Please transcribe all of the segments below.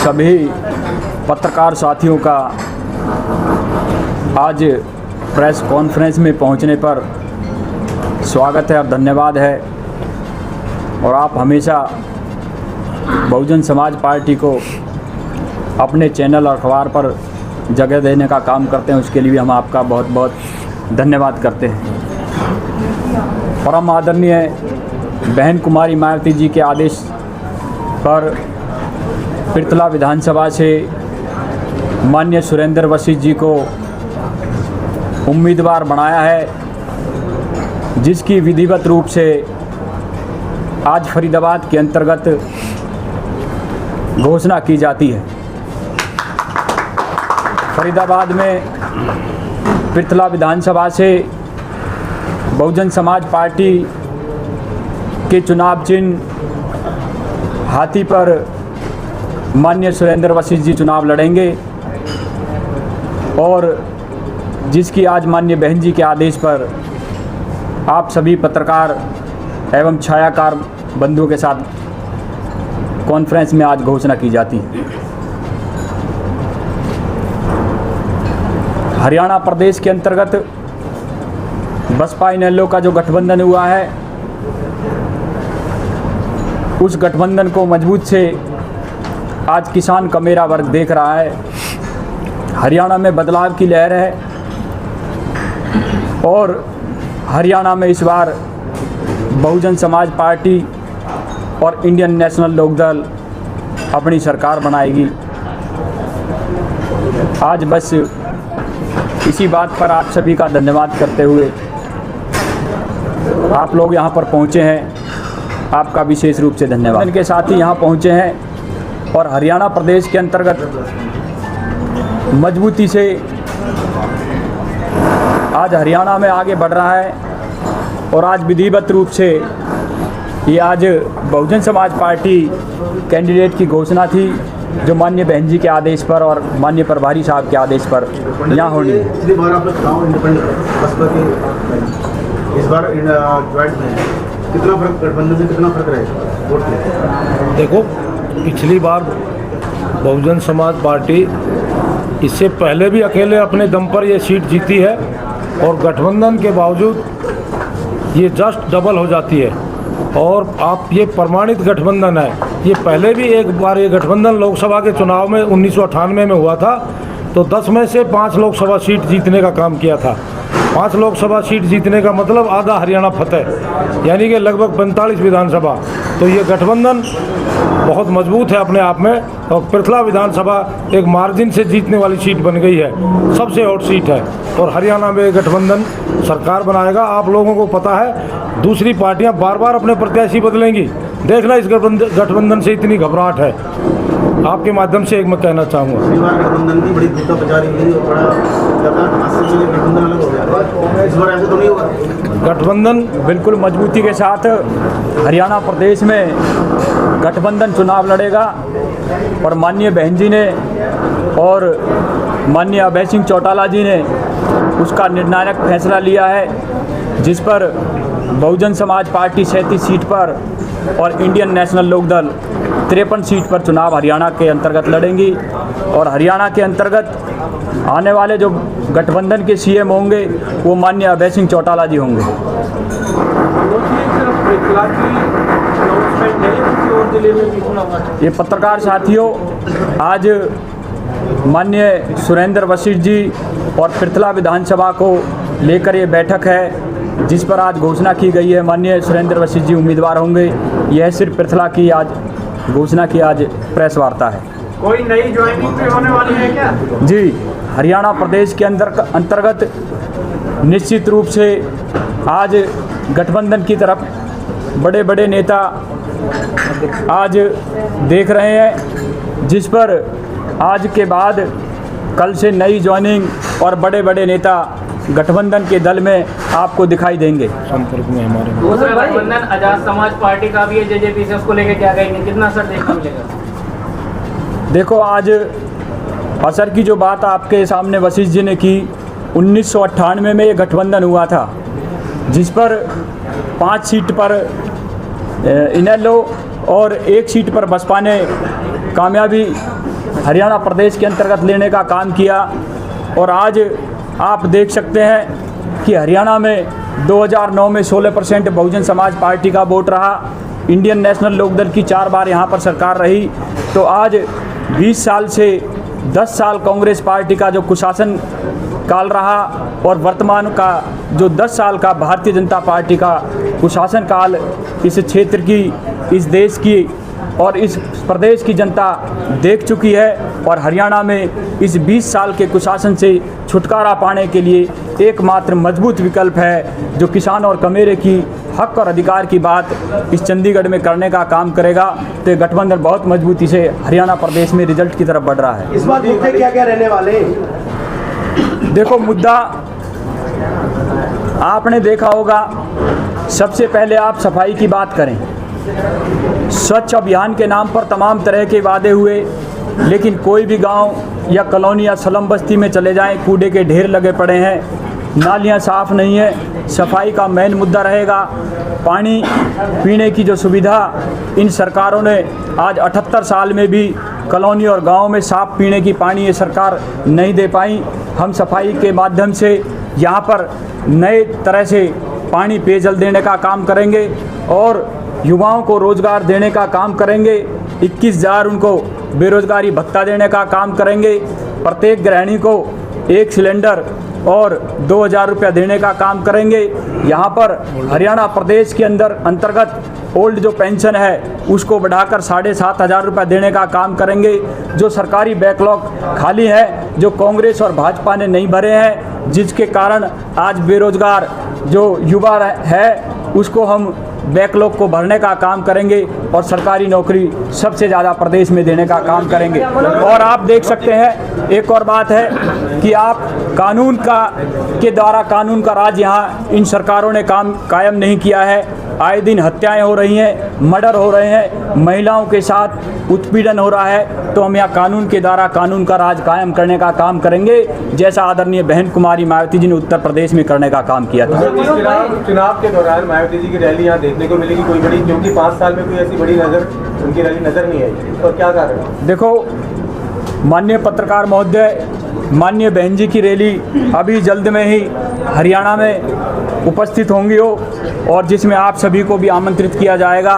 सभी पत्रकार साथियों का आज प्रेस कॉन्फ्रेंस में पहुंचने पर स्वागत है और धन्यवाद है। और आप हमेशा बहुजन समाज पार्टी को अपने चैनल और अखबार पर जगह देने का काम करते हैं, उसके लिए भी हम आपका बहुत बहुत धन्यवाद करते हैं। परम आदरणीय बहन कुमारी मायावती जी के आदेश पर पृथला विधानसभा से माननीय सुरेंद्र वशिष्ठ जी को उम्मीदवार बनाया है, जिसकी विधिवत रूप से आज फरीदाबाद के अंतर्गत घोषणा की जाती है। फरीदाबाद में पृथला विधानसभा से बहुजन समाज पार्टी के चुनाव चिन्ह हाथी पर माननीय सुरेंद्र वशिष्ठ जी चुनाव लड़ेंगे और जिसकी आज माननीय बहन जी के आदेश पर आप सभी पत्रकार एवं छायाकार बंधुओं के साथ कॉन्फ्रेंस में आज घोषणा की जाती है। हरियाणा प्रदेश के अंतर्गत बसपा इनेलो का जो गठबंधन हुआ है, उस गठबंधन को मजबूत से आज किसान का मेरा वर्ग देख रहा है। हरियाणा में बदलाव की लहर है और हरियाणा में इस बार बहुजन समाज पार्टी और इंडियन नेशनल लोकदल अपनी सरकार बनाएगी। आज बस इसी बात पर आप सभी का धन्यवाद करते हुए आप लोग यहाँ पर पहुँचे हैं, आपका विशेष रूप से धन्यवाद। इनके साथ ही यहाँ पहुँचे हैं और हरियाणा प्रदेश के अंतर्गत मजबूती से आज हरियाणा में आगे बढ़ रहा है और आज विधिवत रूप से ये आज बहुजन समाज पार्टी कैंडिडेट की घोषणा थी, जो माननीय बहन जी के आदेश पर और माननीय प्रभारी साहब के आदेश पर यहाँ होनी है। पिछली बार आप चुनाव इंडिपेंडेंट बसपा के, इस बार ज्वाइंट में कितना फर्क, गठबंधन से कितना फर्क रहेगा वोट में? देखो, पिछली बार बहुजन समाज पार्टी इससे पहले भी अकेले अपने दम पर ये सीट जीती है और गठबंधन के बावजूद ये जस्ट डबल हो जाती है। और आप ये प्रमाणित गठबंधन है। ये पहले भी एक बार ये गठबंधन लोकसभा के चुनाव में 1998 में हुआ था, तो 10 में से 5 लोकसभा सीट जीतने का काम किया था। 5 लोकसभा सीट जीतने का मतलब आधा हरियाणा फतेह, यानी कि लगभग 45 विधानसभा। तो ये गठबंधन बहुत मजबूत है अपने आप में और पृथला विधानसभा एक मार्जिन से जीतने वाली सीट बन गई है, सबसे हॉट सीट है। और हरियाणा में गठबंधन सरकार बनाएगा। आप लोगों को पता है दूसरी पार्टियां बार बार अपने प्रत्याशी बदलेंगी, देखना इस गठबंधन से इतनी घबराहट है। आपके माध्यम से एक मैं कहना चाहूँगा, गठबंधन की बड़ी भूमिका बचा रही है और बड़ा गठबंधन अलग हो गया, इस बार ऐसा तो नहीं होगा। गठबंधन बिल्कुल मजबूती के साथ हरियाणा प्रदेश में गठबंधन चुनाव लड़ेगा और माननीय बहन जी ने और माननीय अभय सिंह चौटाला जी ने उसका निर्णायक फैसला लिया है, जिस पर बहुजन समाज पार्टी 37 सीट पर और इंडियन नेशनल लोकदल 53 सीट पर चुनाव हरियाणा के अंतर्गत लड़ेंगी। और हरियाणा के अंतर्गत आने वाले जो गठबंधन के सीएम होंगे वो माननीय अभय सिंह चौटाला जी होंगे। ये पत्रकार साथियों, आज माननीय सुरेंद्र वशिष्ठ जी और पृथला विधानसभा को लेकर ये बैठक है, जिस पर आज घोषणा की गई है माननीय सुरेंद्र वशिष्ठ जी उम्मीदवार होंगे। यह सिर्फ पृथला की आज घोषणा की आज प्रेस वार्ता है। कोई नई ज्वाइनिंग भी होने वाली है क्या? जी, हरियाणा प्रदेश के अंतर्गत निश्चित रूप से आज गठबंधन की तरफ बड़े बड़े नेता आज देख रहे हैं, जिस पर आज के बाद कल से नई ज्वाइनिंग और बड़े बड़े नेता गठबंधन के दल में आपको दिखाई देंगे। संपर्क में हमारे दूसरा गठबंधन आजाद समाज पार्टी का भी है, जेजेपी से, उसको लेकर क्या कहेंगे, कितना असर देखने मिलेगा? देखो, आज असर की जो बात आपके सामने वशिष्ठ जी ने की, 1998 में ये गठबंधन हुआ था, जिस पर 5 सीट पर इनेलो और 1 सीट पर बसपा ने कामयाबी हरियाणा प्रदेश के अंतर्गत लेने का काम किया। और आज आप देख सकते हैं कि हरियाणा में 2009 में 16% बहुजन समाज पार्टी का वोट रहा। इंडियन नेशनल लोकदल की 4 बार यहाँ पर सरकार रही। तो आज 20 साल से 10 साल कांग्रेस पार्टी का जो कुशासन काल रहा और वर्तमान का जो 10 साल का भारतीय जनता पार्टी का कुशासन काल इस क्षेत्र की, इस देश की और इस प्रदेश की जनता देख चुकी है। और हरियाणा में इस 20 साल के कुशासन से छुटकारा पाने के लिए एकमात्र मजबूत विकल्प है जो किसान और कमेरे की हक और अधिकार की बात इस चंडीगढ़ में करने का काम करेगा। तो गठबंधन बहुत मजबूती से हरियाणा प्रदेश में रिजल्ट की तरफ बढ़ रहा है। इस बार मुद्दे क्या क्या रहने वाले? देखो, मुद्दा आपने देखा होगा, सबसे पहले आप सफाई की बात करें। स्वच्छ अभियान के नाम पर तमाम तरह के वादे हुए, लेकिन कोई भी गांव या कॉलोनी या स्लम बस्ती में चले जाएं, कूड़े के ढेर लगे पड़े हैं, नालियां साफ़ नहीं है। सफाई का मेन मुद्दा रहेगा। पानी पीने की जो सुविधा इन सरकारों ने आज 78 साल में भी कॉलोनी और गांव में साफ़ पीने की पानी ये सरकार नहीं दे पाई। हम सफाई के माध्यम से यहाँ पर नए तरह से पानी पेयजल देने का काम करेंगे और युवाओं को रोज़गार देने का काम करेंगे। 21,000 उनको बेरोज़गारी भत्ता देने का काम करेंगे। प्रत्येक गृहिणी को 1 सिलेंडर और 2,000 रुपया देने का काम करेंगे। यहाँ पर हरियाणा प्रदेश के अंतर्गत ओल्ड जो पेंशन है उसको बढ़ाकर 7,500 रुपया देने का काम करेंगे। जो सरकारी बैकलॉग खाली है, जो कांग्रेस और भाजपा ने नहीं भरे हैं, जिसके कारण आज बेरोजगार जो युवा है उसको हम बैकलॉग को भरने का काम करेंगे और सरकारी नौकरी सबसे ज़्यादा प्रदेश में देने का काम करेंगे। और आप देख सकते हैं, एक और बात है कि आप कानून के द्वारा कानून का राज यहाँ इन सरकारों ने कायम नहीं किया है। आए दिन हत्याएं हो रही हैं, मर्डर हो रहे हैं, महिलाओं के साथ उत्पीड़न हो रहा है। तो हम यहाँ कानून के द्वारा कानून का राज कायम करने का काम करेंगे, जैसा आदरणीय बहन कुमारी मायावती जी ने उत्तर प्रदेश में करने का काम किया था। चुनाव के दौरान मायावती जी की रैली यहाँ देखने को मिलेगी कोई बड़ी, क्योंकि 5 साल में कोई ऐसी बड़ी उनकी रैली नजर नहीं आई, और क्या कारण है? देखो, माननीय पत्रकार महोदय, माननीय बहन जी की रैली अभी जल्द में ही हरियाणा में उपस्थित होंगी और जिसमें आप सभी को भी आमंत्रित किया जाएगा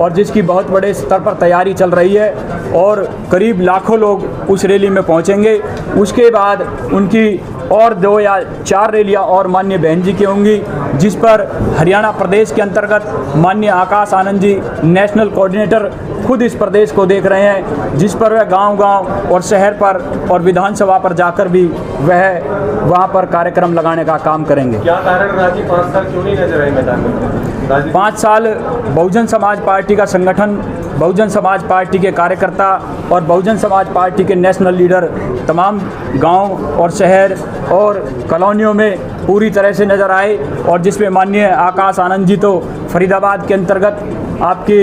और जिसकी बहुत बड़े स्तर पर तैयारी चल रही है और करीब लाखों लोग उस रैली में पहुंचेंगे। उसके बाद उनकी और 2 या 4 रैलियां और माननीय बहन जी की होंगी, जिस पर हरियाणा प्रदेश के अंतर्गत माननीय आकाश आनंद जी नेशनल कोऑर्डिनेटर खुद इस प्रदेश को देख रहे हैं, जिस पर वह गांव-गांव और शहर पर और विधानसभा पर जाकर भी वह वहां पर कार्यक्रम लगाने का काम करेंगे। क्या कारण रहा कि 5 साल क्यों नहीं नजर आए मैदान में? 5 साल बहुजन समाज पार्टी का संगठन, बहुजन समाज पार्टी के कार्यकर्ता और बहुजन समाज पार्टी के नेशनल लीडर तमाम गांव और शहर और कॉलोनियों में पूरी तरह से नज़र आए। और जिसमें माननीय आकाश आनंद जी तो फरीदाबाद के अंतर्गत आपके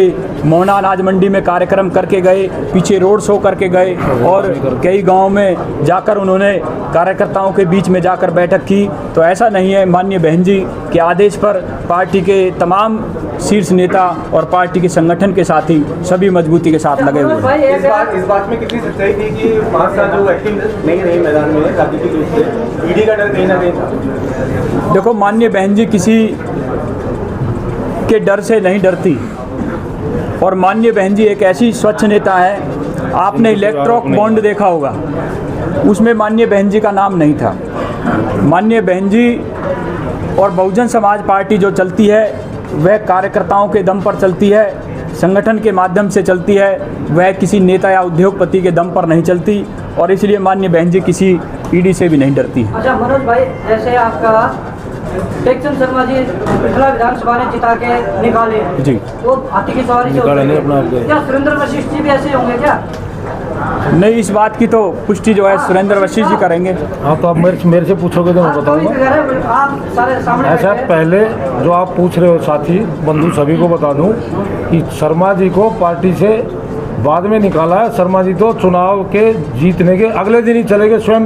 मोहना अनाज मंडी में कार्यक्रम करके गए, पीछे रोड शो करके गए और कई गाँव में जाकर उन्होंने कार्यकर्ताओं के बीच में जाकर बैठक की। तो ऐसा नहीं है, माननीय बहन जी के आदेश पर पार्टी के तमाम शीर्ष नेता और पार्टी के संगठन के साथी सभी मजबूती के साथ लगे हुए हैं। इस बात में कितनी सच्चाई थी कि 5 साल जो एक्टिव नहीं रही मैदान में राजनीतिक रूप से, ईडी का डर कहीं ना कहीं था? देखो, माननीय बहन जी किसी के डर से नहीं डरती और माननीय बहन जी एक ऐसी स्वच्छ नेता है। आपने इलेक्ट्रॉक बॉन्ड देखा होगा, उसमें माननीय बहन जी का नाम नहीं था। माननीय बहन जी और बहुजन समाज पार्टी जो चलती है वह कार्यकर्ताओं के दम पर चलती है, संगठन के माध्यम से चलती है, वह किसी नेता या उद्योगपति के दम पर नहीं चलती और इसलिए माननीय बहन जी किसी ईडी से भी नहीं डरती। अच्छा मनोज भाई, जैसे आपका टेकचंद शर्मा जी पिछला विधानसभा ने जिता के निकाले जी, वो हाथी की सवारी से क्या सुरेंद्र वशिष्ठ जी भी ऐसे होंगे क्या? नहीं, इस बात की तो पुष्टि जो है सुरेंद्र वशिष्ठ जी करेंगे। हाँ, तो आप मेरे से पूछोगे तो मैं बताऊंगा। आप सारे सामने ऐसा पहले जो आप पूछ रहे हो साथी बंधु सभी को बता दूं कि शर्मा जी को पार्टी से बाद में निकाला है। शर्मा जी तो चुनाव के जीतने के अगले दिन ही चले गए स्वयं,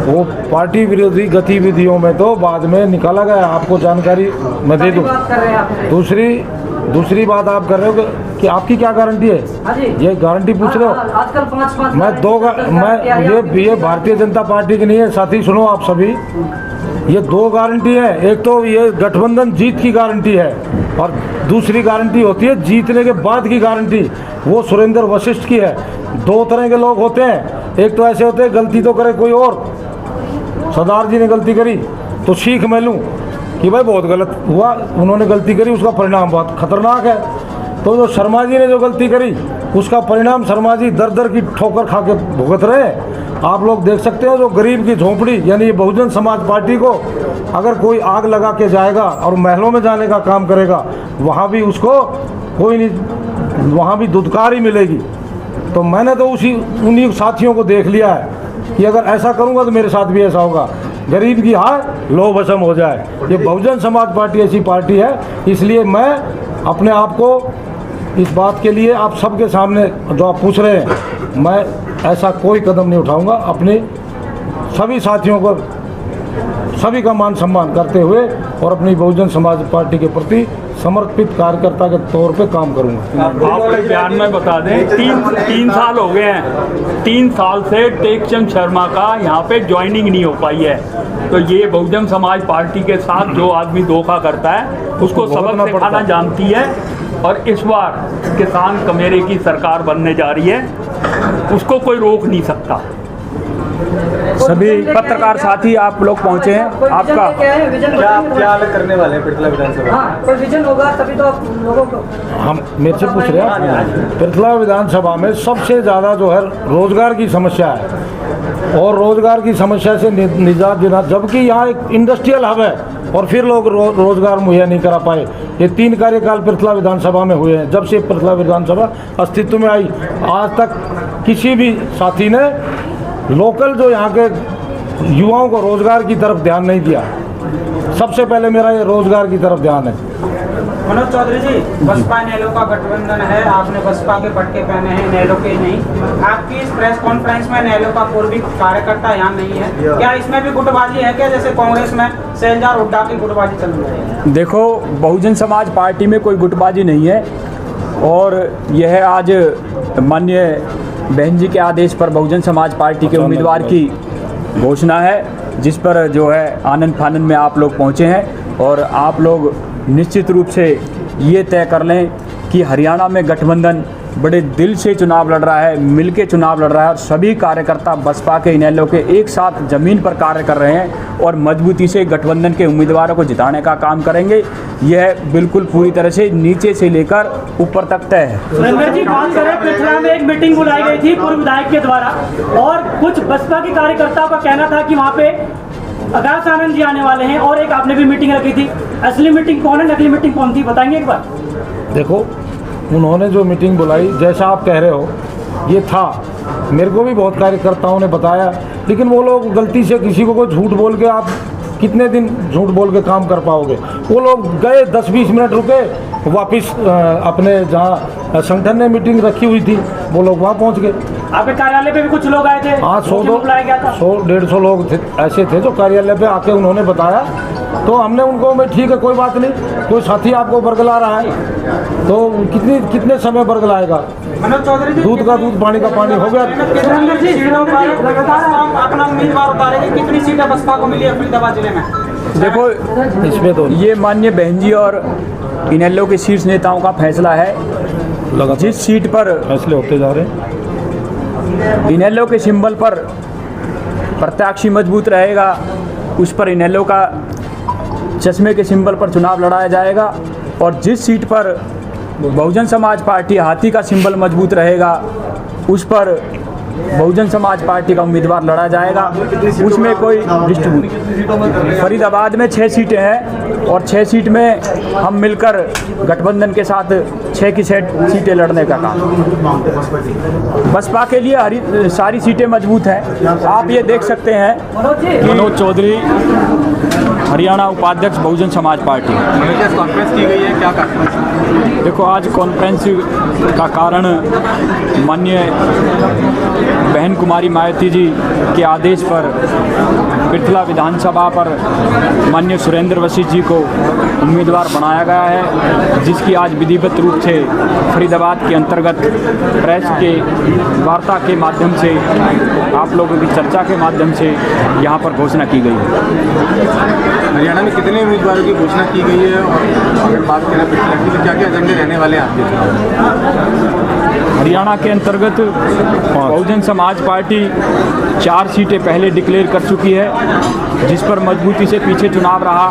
वो पार्टी विरोधी गतिविधियों में तो बाद में निकाला गया। आपको जानकारी मैं दे दूं। दूसरी बात आप कर रहे हो कि कि आपकी क्या गारंटी है? हाँ जी। ये गारंटी पूछ रहे हो? आजकल 5-5 मैं ये भारतीय जनता पार्टी की नहीं है साथी, सुनो आप सभी, ये 2 गारंटी है। एक तो ये गठबंधन जीत की गारंटी है और दूसरी गारंटी होती है जीतने के बाद की गारंटी, वो सुरेंद्र वशिष्ठ की है। 2 तरह के लोग होते हैं, एक तो ऐसे होते हैं गलती तो करे कोई और, सरदार जी ने गलती करी तो सीख मैं लूँ कि भाई बहुत गलत हुआ, उन्होंने गलती करी, उसका परिणाम बहुत खतरनाक है। तो जो शर्मा जी ने जो गलती करी उसका परिणाम शर्मा जी दर दर की ठोकर खा के भुगत रहे हैं। आप लोग देख सकते हो, जो गरीब की झोंपड़ी यानी ये बहुजन समाज पार्टी को अगर कोई आग लगा के जाएगा और महलों में जाने का काम करेगा, वहाँ भी उसको कोई नहीं, वहाँ भी धुतकार ही मिलेगी। तो मैंने तो उन्हीं साथियों को देख लिया है कि अगर ऐसा करूँगा तो मेरे साथ भी ऐसा होगा, गरीब की हार लो भस्म हो जाए। ये बहुजन समाज पार्टी ऐसी पार्टी है, इसलिए मैं अपने आप को इस बात के लिए आप सबके सामने जो आप पूछ रहे हैं, मैं ऐसा कोई कदम नहीं उठाऊंगा। अपने सभी साथियों को सभी का मान सम्मान करते हुए और अपनी बहुजन समाज पार्टी के प्रति समर्पित कार्यकर्ता के तौर पे काम करूंगा। आपके बयान में बता दें, तीन साल हो गए हैं, 3 साल से टेकचंद शर्मा का यहाँ पे ज्वाइनिंग नहीं हो पाई है। तो ये बहुजन समाज पार्टी के साथ जो आदमी धोखा करता है उसको सबक सिखाना जानती है। और इस बार किसान कमेरे की सरकार बनने जा रही है, उसको कोई रोक नहीं सकता। सभी पत्रकार साथी आप लोग पहुंचे हैं, आपका क्या अलग करने वाले हैं पिरथला विधानसभा? हाँ, कोई विजन होगा तभी तो आप लोगों को। हम मेरे से पूछ रहे हैं, पिरथला विधानसभा में सबसे ज़्यादा जो है रोजगार की समस्या है और रोजगार की समस्या से निजात दिला, जबकि यहाँ एक इंडस्ट्रियल हब है और फिर लोग रोजगार मुहैया नहीं करा पाए। ये 3 कार्यकाल पिरथला विधानसभा में हुए हैं, जब से पिरथला विधानसभा अस्तित्व में आई आज तक किसी भी साथी ने लोकल जो यहाँ के युवाओं को रोजगार की तरफ ध्यान नहीं दिया। सबसे पहले मेरा ये रोजगार की तरफ ध्यान है। मनोज चौधरी जी, बसपा नैलो का गठबंधन है, आपने बसपा के पट्टे पहने हैं, नैलो के नहीं। आपकी इस प्रेस कॉन्फ्रेंस में नैलो का कोई भी कार्यकर्ता यहाँ नहीं है, क्या इसमें भी गुटबाजी है क्या, जैसे कांग्रेस में शैलजा हुड्डा की गुटबाजी चल रही है? देखो, बहुजन समाज पार्टी में कोई गुटबाजी नहीं है और यह आज माननीय बहन जी के आदेश पर बहुजन समाज पार्टी के उम्मीदवार की घोषणा है, जिस पर जो है आनंद फानंद में आप लोग पहुँचे हैं। और आप लोग निश्चित रूप से ये तय कर लें कि हरियाणा में गठबंधन बड़े दिल से चुनाव लड़ रहा है, मिल के चुनाव लड़ रहा है और सभी कार्यकर्ता बसपा के इनेलो के एक साथ ज़मीन पर कार्य कर रहे हैं और मजबूती से गठबंधन के उम्मीदवारों को जिताने का काम करेंगे। यह बिल्कुल पूरी तरह से नीचे से लेकर ऊपर तक तय है। सुरेंद्र जी, बात करें, पिछला में एक मीटिंग बुलाई गई थी पूर्व विधायक के द्वारा और कुछ बसपा के कार्यकर्ताओं का कहना था कि वहाँ पे आकाश आनंद जी आने वाले हैं और एक आपने भी मीटिंग रखी थी। असली मीटिंग कौन है, नकली मीटिंग कौन थी, बताएंगे एक बार? देखो, उन्होंने जो मीटिंग बुलाई जैसा आप कह रहे हो ये था, मेरे को भी बहुत कार्यकर्ताओं ने बताया, लेकिन वो लोग गलती से किसी को कोई झूठ बोल के, आप कितने दिन झूठ बोल के काम कर पाओगे? वो लोग गए 10-20 मिनट रुके, वापस अपने जहाँ संगठन ने मीटिंग रखी हुई थी वो लोग वहाँ पहुँच गए। आपके कार्यालय पे भी कुछ लोग आए थे? हाँ, 100-150 लोग ऐसे थे जो कार्यालय पे आके उन्होंने बताया, तो हमने उनको मैं ठीक है कोई बात नहीं, कोई साथी आपको बरगला रहा है तो कितने समय बरगलाएगा? मनोज चौधरी जी, दूध का दूध पानी का पानी हो गया। सुरेंद्र जी, लगातार अपना उम्मीदवार उतारेंगे, कितनी सीटें बसपा को मिली फरीदाबाद जिले में? देखो, इसमें तो ये माननीय बहन जी और इनेलो के शीर्ष नेताओं का फैसला है। जिस सीट पर फैसले होते जा रहे हैं, इनेलो के सिंबल पर प्रत्याशी मजबूत रहेगा, उस पर इनेलो का चश्मे के सिंबल पर चुनाव लड़ाया जाएगा। और जिस सीट पर बहुजन समाज पार्टी हाथी का सिंबल मजबूत रहेगा, उस पर बहुजन समाज पार्टी का उम्मीदवार लड़ा जाएगा। उसमें कोई डिस्ट्रीब्यूट, फरीदाबाद में 6 सीटें हैं और 6 सीट में हम मिलकर गठबंधन के साथ 6 की सीटें लड़ने का काम। बसपा के लिए सारी सीटें मजबूत हैं। आप ये देख सकते हैं कि मनोज चौधरी, हरियाणा उपाध्यक्ष बहुजन समाज पार्टी। कॉन्फ्रेंस की गई है, क्या कारण? देखो, आज कॉन्फ्रेंस का कारण माननीय बहन कुमारी मायावती जी के आदेश पर पृथला विधानसभा पर माननीय सुरेंद्र वशिष्ठ जी को उम्मीदवार बनाया गया है, जिसकी आज विधिवत रूप से फरीदाबाद के अंतर्गत प्रेस के वार्ता के माध्यम से, आप लोगों की चर्चा के माध्यम से यहाँ पर घोषणा की गई है। हरियाणा में कितने उम्मीदवारों की घोषणा की गई है और अगर बात करें पृथला की तो क्या क्या एजेंडे रहने वाले हैं आपके? हरियाणा के अंतर्गत बहुजन समाज पार्टी 4 सीटें पहले डिक्लेयर कर चुकी है, जिस पर मजबूती से पीछे चुनाव रहा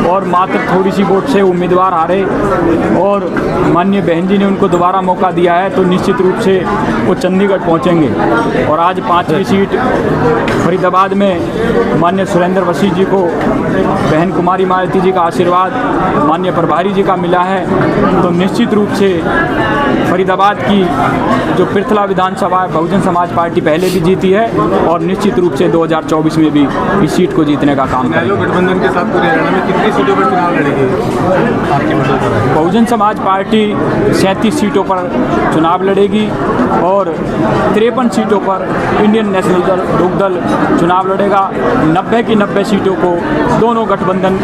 और मात्र थोड़ी सी वोट से उम्मीदवार हारे और माननीय बहन जी ने उनको दोबारा मौका दिया है, तो निश्चित रूप से वो चंडीगढ़ पहुंचेंगे। और आज 5वीं सीट फरीदाबाद में माननीय सुरेंद्र वशिष्ठ जी को बहन कुमारी मायावती जी का आशीर्वाद माननीय प्रभारी जी का मिला है, तो निश्चित रूप से फरीदाबाद की जो पृथला विधानसभा है बहुजन समाज पार्टी पहले भी जीती है और निश्चित रूप से 2024 में भी इस सीट को जीतने का काम करेगी। गठबंधन के साथ पूरे हरियाणा में कितनी सीटों पर चुनाव लड़ेगी आपकी मदद? बहुजन समाज पार्टी 37 सीटों पर चुनाव लड़ेगी और 53 सीटों पर इंडियन नेशनल लोकदल चुनाव लड़ेगा। 90 की 90 सीटों को दोनों गठबंधन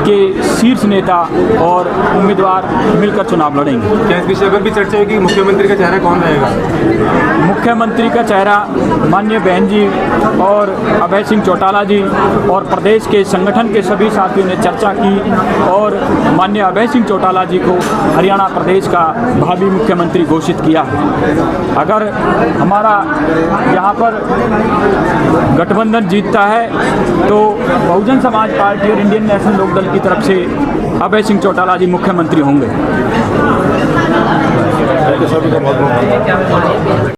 के शीर्ष नेता और उम्मीदवार मिलकर चुनाव लड़ेंगे। क्या इस विषय पर भी चर्चा होगी? मुख्यमंत्री का चेहरा कौन रहेगा? मुख्यमंत्री का चेहरा माननीय बहन जी और अभय सिंह चौटाला जी और प्रदेश के संगठन के सभी साथियों ने चर्चा की और माननीय अभय सिंह चौटाला जी को हरियाणा प्रदेश का भावी मुख्यमंत्री घोषित किया है। अगर हमारा यहाँ पर गठबंधन जीतता है तो बहुजन समाज पार्टी और इंडियन नेशनल लोकदल की तरफ से अभय सिंह चौटाला जी मुख्यमंत्री होंगे।